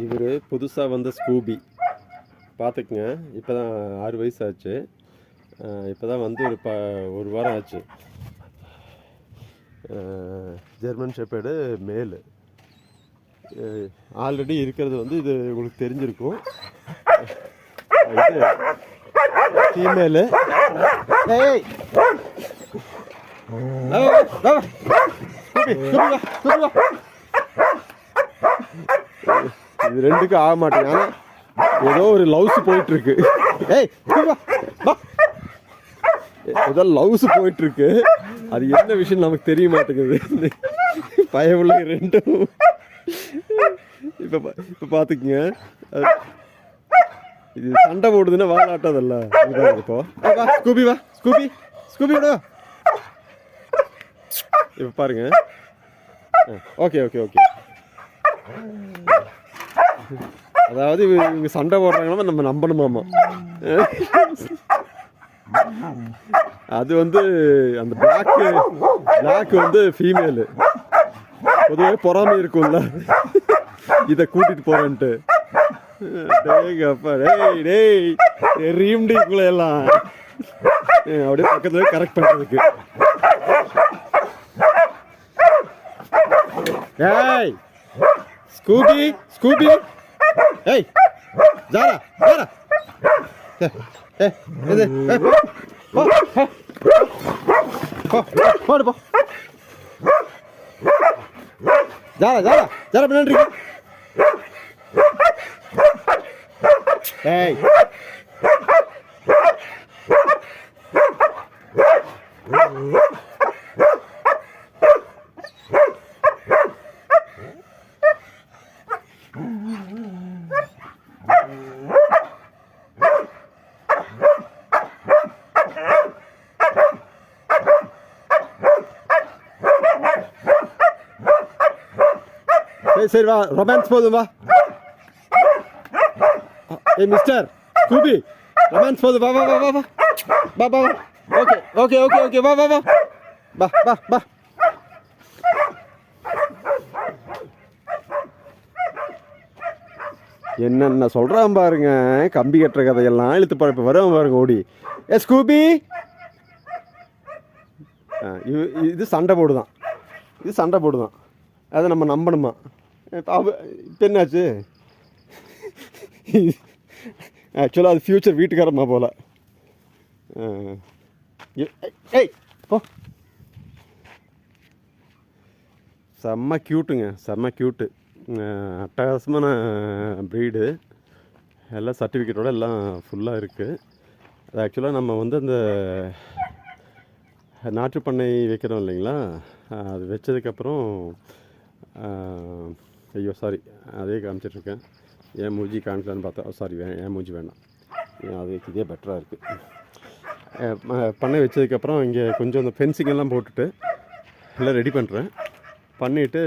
இவர் புதுசாக வந்த ஸ்கூபி பார்த்துக்குங்க. இப்போ தான் 6 வயசு ஆச்சு. இப்போ தான் வந்து ஒரு வாரம் ஆச்சு. ஜெர்மன் ஷெப்பர்டு மேலு. ஆல்ரெடி இருக்கிறது வந்து இது உங்களுக்கு தெரிஞ்சிருக்கும். இது ஃபீமேலு. இது ரெண்டுக்கும் ஆக மாட்டேங்க. ஆனால் ஏதோ ஒரு லவ்ஸ் போயிட்டுருக்கு. ஏதோ லவ்ஸ் போயிட்டுருக்கு. அது என்ன விஷயம் நமக்கு தெரிய மாட்டேங்குது. பயமுள்ள ரெண்டும் இப்போ பார்த்துக்குங்க. இது சண்டை போடுதுன்னா வாழாட்டாதல்ல. இப்போ ஸ்கூபி வா, ஸ்கூபி ஸ்கூபி விட. இப்போ பாருங்க. Okay okay okay. அதாவது இவங்க சண்டை போடுறாங்கன்னா நம்ம நம்பணுமாமா. அது வந்து அந்த பிளாக் வந்து ஃபீமேலு. பொதுவாக பொறாமை இருக்கும்ல, இதை கூட்டிட்டு போறேன்ட்டு. எல்லாம் அப்படியே பக்கத்துல கரெக்ட் பண்றதுக்கு. ஏய் ஸ்கூபி ஸ்கூபி, ஏய் ஜாரா ஜாரா, போடு போ. ஜாரா ஜாரா ஜாரா பண்ணிட்டு. ஏய் சரி வா, ரொமான்ஸ் போதும் வா. ஏய் மிஸ்டர் ஸ்கூபி, ரொமான்ஸ் போதும் வா வா வா வா வா வா வா. ஓகே ஓகே ஓகே ஓகே வா வா வா வா வா வா. என்னென்ன சொல்கிறான் பாருங்க. கம்பி கட்டுற கதையெல்லாம் இழுத்து பழப்ப வருவான் பாருங்க ஓடி. ஸ்கூபி, இது சண்டை போடுதான். இது சண்டை போடுதான். அதை நம்ம நம்பணுமா? இப்போ என்னாச்சு? ஆக்சுவலாக அது ஃப்யூச்சர் வீட்டுக்காரம்மா போல். ஏய் போ. செம்ம க்யூட்டுங்க, செம்ம க்யூட்டு. அட்டகாசமான ப்ரீடு. எல்லாம் சர்டிஃபிகேட்டோட எல்லாம் ஃபுல்லாக இருக்குது. அது ஆக்சுவலாக நம்ம வந்து அந்த நாட்டுப்பண்ணை வைக்கிறோம் இல்லைங்களா, அது வச்சதுக்கப்புறம் ஐயோ சாரி, அதே காமிச்சிட்ருக்கேன். ஏன் மூஞ்சி காமிக்கலான்னு பார்த்தா சாரி, ஏன் மூஞ்சி வேண்டாம், அது இதே பெட்டராக இருக்குது. பண்ணை வச்சதுக்கப்புறம் இங்கே கொஞ்சம் அந்த ஃபென்சிங்கெல்லாம் போட்டுட்டு எல்லாம் ரெடி பண்ணுறேன். பண்ணிவிட்டு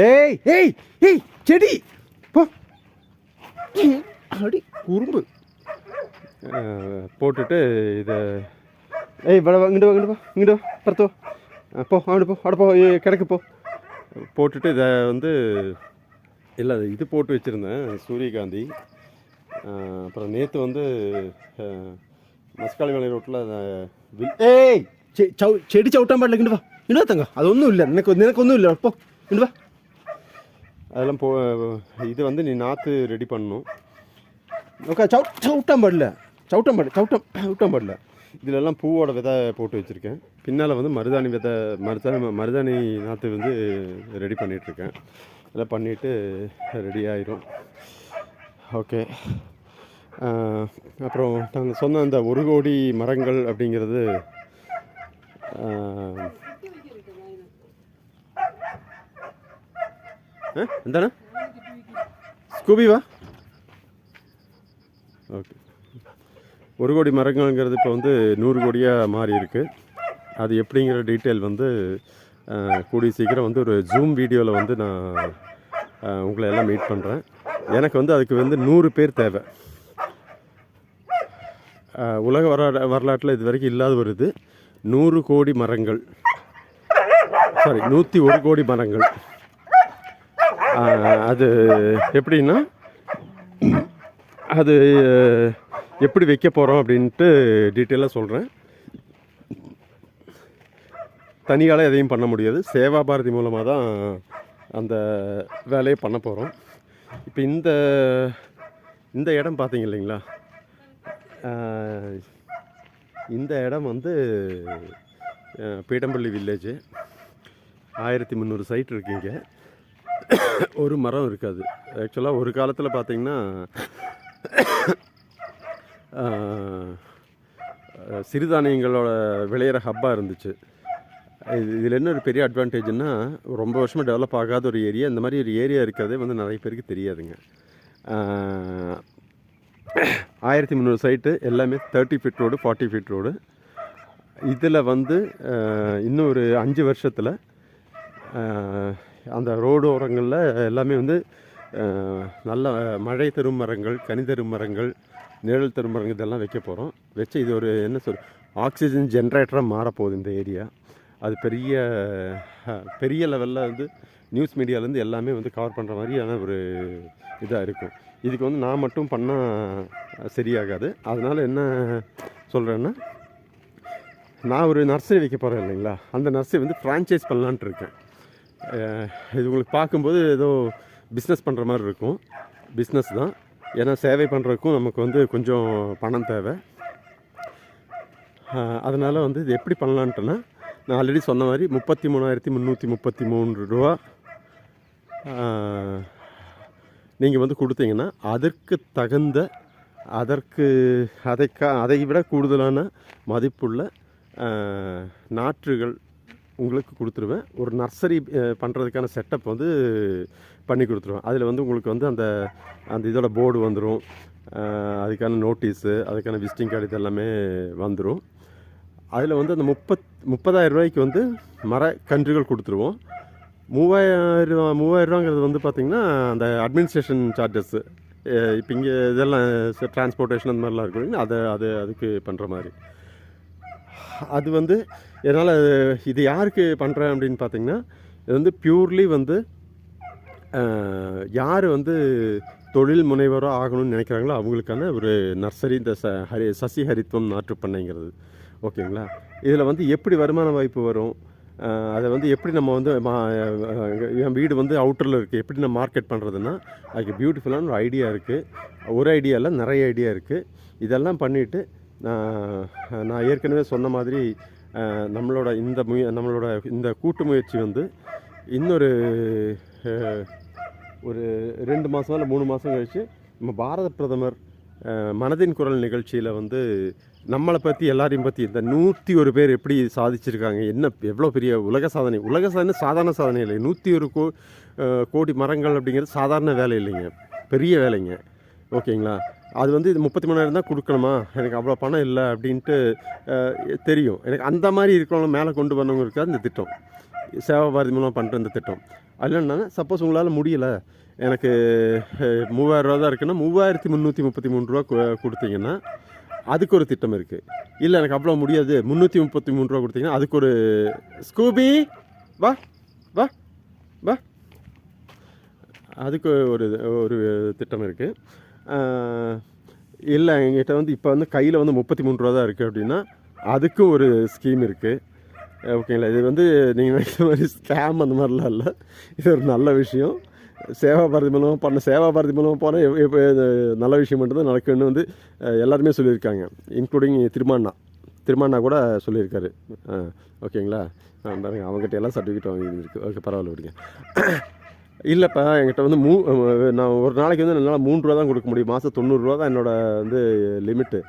ஏய் ஏய் ஏய் செடி போ அடி குறும்பு போட்டுட்டு இதை ஏய் வா இங்கிட்டு வா இங்கிட்டு வா இங்கிட்டு வா பரத்தோ போ அங்கிட்டு போ அட போ கிடக்கு போ. போட்டுட்டு இதை வந்து இல்லை இது போட்டு வச்சுருந்தேன் சூரியகாந்தி. அப்புறம் நேற்று வந்து மஸ்காலி மலை ரோட்டில் ஏய் செடி சவுட்டான் பாடல இங்கிட்டு வா இங்கிட்டு தங்க. அது ஒன்றும் இல்லை, எனக்கு ஒன்றும் இல்லை. போ இங்கிட்டு வா. அதெல்லாம் இது வந்து நீ நாற்று ரெடி பண்ணணும். ஓகே சவுட்டான் பாடல சவுட்டான் பாடல. இதிலெல்லாம் பூவோட விதை போட்டு வச்சுருக்கேன். பின்னால் வந்து மருதாணி விதை மருதாணி நாற்று வந்து ரெடி பண்ணிகிட்ருக்கேன். இதெல்லாம் பண்ணிவிட்டு ரெடி ஆயிரும். ஓகே. அப்புறம் நாங்கள் சொன்ன அந்த 1 கோடி மரங்கள் அப்படிங்கிறது എന്താ ஸ்கூபி வா. ஓகே. 1 கோடி மரங்கள்ங்கிறது இப்போ வந்து 100 கோடியாக மாறி இருக்குது. அது எப்படிங்கிற டீட்டெயில் வந்து கூடிய சீக்கிரம் வந்து ஒரு ஜூம் வீடியோவில் வந்து நான் உங்களை எல்லாம் மீட் பண்ணுறேன். எனக்கு வந்து அதுக்கு வந்து 100 பேர் தேவை. உலக வரலாற்றில் இது வரைக்கும் இல்லாத ஒரு இது 100 கோடி மரங்கள், சாரி 101 கோடி மரங்கள். அது எப்படின்னா அது எப்படி வைக்க போகிறோம் அப்படின்ட்டு டீட்டெயிலாக சொல்கிறேன். தனியால் எதையும் பண்ண முடியாது, சேவா பாரதி மூலமாக தான் அந்த வேலையை பண்ண போகிறோம். இப்போ இந்த இடம் பார்த்தீங்க இல்லைங்களா, இந்த இடம் வந்து பீடம்பள்ளி வில்லேஜு. 1300 சைட் இருக்குங்க. ஒரு மரம் இருக்காது. ஆக்சுவலாக ஒரு காலத்தில் பார்த்திங்கன்னா சிறுதானியங்களோட விளையிற ஹப்பாக இருந்துச்சு. இதில் என்ன ஒரு பெரிய அட்வான்டேஜ்னா, ரொம்ப வருஷமாக டெவலப் ஆகாத ஒரு ஏரியா. இந்த மாதிரி ஒரு ஏரியா இருக்கிறதே வந்து நிறைய பேருக்கு தெரியாதுங்க. 1300 சைட்டு எல்லாமே 30 ஃபீட் ரோடு, 40 ஃபீட் ரோடு. இதில் வந்து இன்னும் ஒரு 5 வருஷத்தில் அந்த ரோடு ஓரங்களில் எல்லாமே வந்து நல்ல மழை தரும் மரங்கள், கனி தரும் மரங்கள், நிழல் தரும் மரங்கள் இதெல்லாம் வைக்க போகிறோம். வச்சு இது ஒரு ஆக்சிஜன் ஜென்ரேட்டராக மாறப்போகுது இந்த ஏரியா. அது பெரிய லெவலில் வந்து நியூஸ் மீடியாவிலேருந்து எல்லாமே வந்து கவர் பண்ணுற மாதிரியான ஒரு இதாக இருக்கும். இதுக்கு வந்து நான் மட்டும் பண்ணால் சரியாகாது. அதனால் என்ன சொல்கிறேன்னா, நான் ஒரு நர்சரி வைக்க போகிறேன் இல்லைங்களா, அந்த நர்சரி வந்து ஃப்ரான்ச்சைஸ் பண்ணலான்ட்டு இருக்கேன். இது உங்களுக்கு பார்க்கும்போது ஏதோ பிஸ்னஸ் பண்ணுற மாதிரி இருக்கும். பிஸ்னஸ் தான், ஏன்னா சேவை பண்ணுறதுக்கும் நமக்கு வந்து கொஞ்சம் பணம் தேவை. அதனால் வந்து இது எப்படி பண்ணலான்ட்டுனா, நான் ஆல்ரெடி சொன்ன மாதிரி 33,333 ரூபா நீங்கள் வந்து கொடுத்தீங்கன்னா அதற்கு தகுந்த அதை விட கூடுதலான மதிப்புள்ள நாற்றுகள் உங்களுக்கு கொடுத்துருவேன். ஒரு நர்சரி பண்ணுறதுக்கான செட்டப் வந்து பண்ணி கொடுத்துருவேன். அதில் வந்து உங்களுக்கு வந்து அந்த இதோட போர்டு வந்துடும், அதுக்கான நோட்டீஸு, அதுக்கான விசிட்டிங் கார்டு இதெல்லாமே வந்துடும். அதில் வந்து அந்த 30,000 ரூபாய்க்கு வந்து மரக்கன்றுகள் கொடுத்துருவோம். 3,000 ரூபாங்கிறது வந்து பார்த்திங்கன்னா அந்த அட்மினிஸ்ட்ரேஷன் சார்ஜஸ்ஸு. இப்போ இங்கே இதெல்லாம் டிரான்ஸ்போர்ட்டேஷன் அந்த மாதிரிலாம் இருக்கும், அதுக்கு பண்ணுற மாதிரி. அது வந்து என்னால் இது யாருக்கு பண்ணுறேன் அப்படின்னு பார்த்திங்கன்னா, இது வந்து பியூர்லி வந்து யார் வந்து தொழில் முனைவராக ஆகணும்னு நினைக்கிறாங்களோ அவங்களுக்கான ஒரு நர்சரி, இந்த சசி ஹரித்வம் நாற்று பண்ணைங்கிறது. ஓகேங்களா? இதில் வந்து எப்படி வருமான வாய்ப்பு வரும், அதை வந்து எப்படி நம்ம வந்து என் வீடு வந்து அவுட்டரில் இருக்குது, எப்படி நம்ம மார்க்கெட் பண்ணுறதுன்னா, அதுக்கு பியூட்டிஃபுல்லான ஒரு ஐடியா இருக்குது. ஒரு ஐடியா இல்லை, நிறைய ஐடியா இருக்குது. இதெல்லாம் பண்ணிவிட்டு நான் ஏற்கனவே சொன்ன மாதிரி நம்மளோட இந்த கூட்டு முயற்சி வந்து இன்னொரு ஒரு 2 மாதம் இல்லை 3 மாதம் கழித்து நம்ம பாரத பிரதமர் மனதின் குரல் நிகழ்ச்சியில் வந்து நம்மளை பற்றி எல்லாரையும் பற்றி இந்த 101 பேர் எப்படி சாதிச்சிருக்காங்க, எவ்வளோ பெரிய உலக சாதனை சாதாரண சாதனை இல்லை. 101 கோடி மரங்கள் அப்படிங்கிறது சாதாரண வேலை இல்லைங்க, பெரிய வேலைங்க. ஓகேங்களா? அது வந்து இது 33,000 தான் கொடுக்கணுமா, எனக்கு அவ்வளோ பணம் இல்லை அப்படின்ட்டு தெரியும். எனக்கு அந்த மாதிரி இருக்கிறவங்க மேலே கொண்டு வரவங்க இருக்காது இந்த திட்டம், சேவா பாரதி மூலமாக பண்ணுற இந்த திட்டம். அதில் என்னன்னா, சப்போஸ் உங்களால் முடியலை, எனக்கு 3,000 ரூபா தான் இருக்குன்னா 3,333 ரூபா கொடுத்தீங்கன்னா அதுக்கு ஒரு திட்டம் இருக்குது. இல்லை எனக்கு அவ்வளோ முடியாது, 333 ரூபா கொடுத்தீங்கன்னா அதுக்கு ஒரு ஸ்கூபி வா வா வா அதுக்கு ஒரு திட்டம் இருக்குது. இல்லை எங்கிட்ட வந்து இப்போ வந்து கையில் வந்து 33 ரூபா தான் இருக்குது அப்படின்னா அதுக்கும் ஒரு ஸ்கீம் இருக்குது. ஓகேங்களா? இது வந்து நீங்கள் நினைக்கிற மாதிரி ஸ்கேம் அந்த மாதிரிலாம் இல்லை, இது ஒரு நல்ல விஷயம். சேவா பாரதி மூலமாக போனால் நல்ல விஷயம் மட்டும் தான் நடக்குன்னு வந்து எல்லாருமே சொல்லியிருக்காங்க, இன்க்ளூடிங் திருமாண்ணா கூட சொல்லியிருக்காரு. ஓகேங்களா? பாருங்க, அவங்ககிட்ட எல்லாம் சர்டிஃபிகேட் வாங்கியிருக்கு. ஓகே, பரவாயில்ல, விடுங்க. இல்லைப்பா, என்கிட்ட வந்து நான் ஒரு நாளைக்கு வந்து என்னால் 3 ரூபா தான் கொடுக்க முடியும், மாதம் 90 ரூபா தான் என்னோடய வந்து லிமிட்டு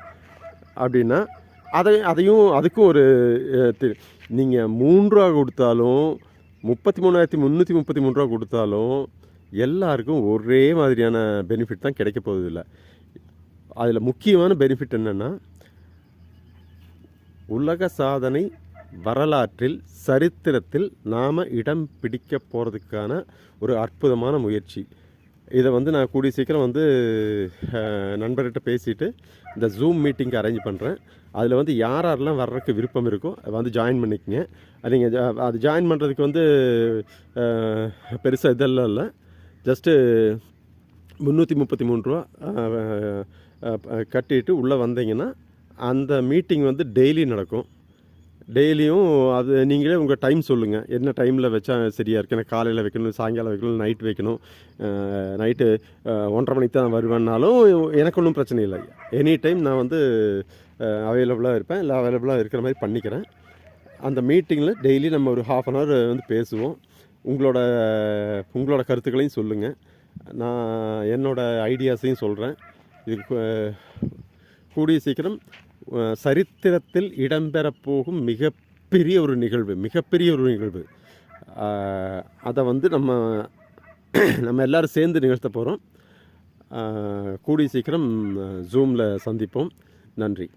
அப்படின்னா அதுக்கும் ஒரு நீங்கள் 3 ரூபா கொடுத்தாலும் 33,333 ரூபா கொடுத்தாலும் எல்லாருக்கும் ஒரே மாதிரியான பெனிஃபிட் தான் கிடைக்க போகுது. இல்லை, அதில் முக்கியமான பெனிஃபிட் என்னென்னா, உலக சாதனை வரலாற்றில் சரித்திரத்தில் நாம் இடம் பிடிக்க போகிறதுக்கான ஒரு அற்புதமான முயற்சி. இதை வந்து நான் கூடிய சீக்கிரம் வந்து நண்பர்கிட்ட பேசிவிட்டு இந்த ஜூம் மீட்டிங்க்கு அரேஞ்ச் பண்ணுறேன். அதில் வந்து யாரெல்லாம் வர்றதுக்கு விருப்பம் இருக்கோ வந்து ஜாயின் பண்ணிக்கங்க. நீங்கள் அது ஜாயின் பண்ணுறதுக்கு வந்து பெருசாக இதெல்லாம் இல்லை, ஜஸ்ட்டு 333 ரூபா கட்டிட்டு உள்ளே வந்தீங்கன்னா அந்த மீட்டிங் வந்து டெய்லி நடக்கும். டெய்லியும் அது நீங்களே உங்கள் டைம் சொல்லுங்கள், என்ன டைமில் வச்சா சரியாக இருக்குது. எனக்கு காலையில் வைக்கணும், சாயங்காலம் வைக்கணும், நைட் வைக்கணும். நைட்டு 1:30 மணிக்கு தான் வருவேன்னாலும் எனக்கு ஒன்றும் பிரச்சனை இல்லை. எனி டைம் நான் வந்து அவைலபிளாக இருப்பேன், இல்லை அவைலபிளாக இருக்கிற மாதிரி பண்ணிக்கிறேன். அந்த மீட்டிங்கில் டெய்லி நம்ம ஒரு 1/2 அன் ஹவர் வந்து பேசுவோம். உங்களோட கருத்துக்களையும் சொல்லுங்கள், நான் என்னோடய ஐடியாஸையும் சொல்கிறேன். இதுக்கு கூடிய சீக்கிரம் சரித்திரத்தில் இடம்பெறப்போகும் மிகப்பெரிய ஒரு நிகழ்வு. அதை வந்து நம்ம எல்லோரும் சேர்ந்து நிகழ்த்த போகிறோம். கூடிய சீக்கிரம் ஜூமில் சந்திப்போம். நன்றி.